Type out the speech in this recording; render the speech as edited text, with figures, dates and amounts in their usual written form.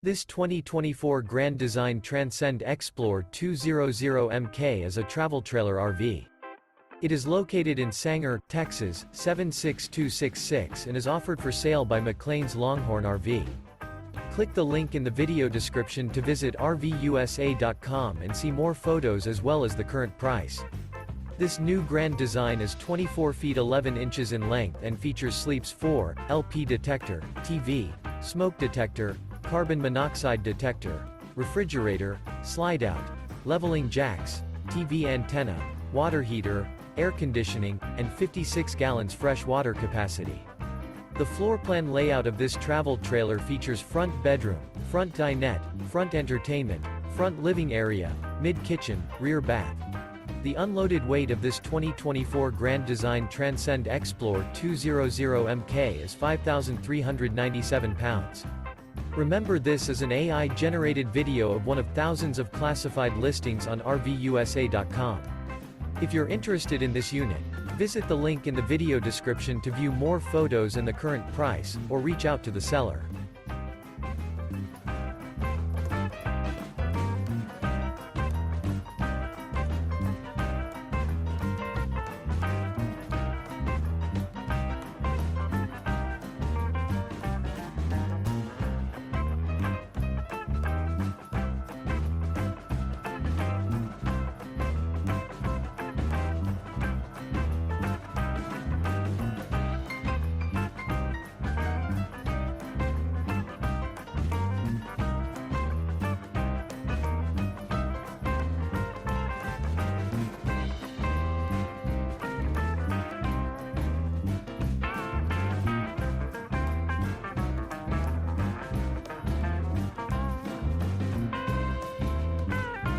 This 2024 Grand Design Transcend Xplor 200MK is a travel trailer RV. It is located in Sanger, Texas, 76266 and is offered for sale by McClain's Longhorn RV. Click the link in the video description to visit RVUSA.com and see more photos as well as the current price. This new Grand Design is 24 feet 11 inches in length and features Sleeps 4, LP detector, TV, smoke detector, carbon monoxide detector, refrigerator, slide-out, leveling jacks, TV antenna, water heater, air conditioning, and 56 gallons fresh water capacity. The floor plan layout of this travel trailer features front bedroom, front dinette, front entertainment, front living area, mid-kitchen, rear bath. The unloaded weight of this 2024 Grand Design Transcend Xplor 200MK is 5,397 pounds. Remember, this is an AI-generated video of one of thousands of classified listings on RVUSA.com. If you're interested in this unit, visit the link in the video description to view more photos and the current price, or reach out to the seller.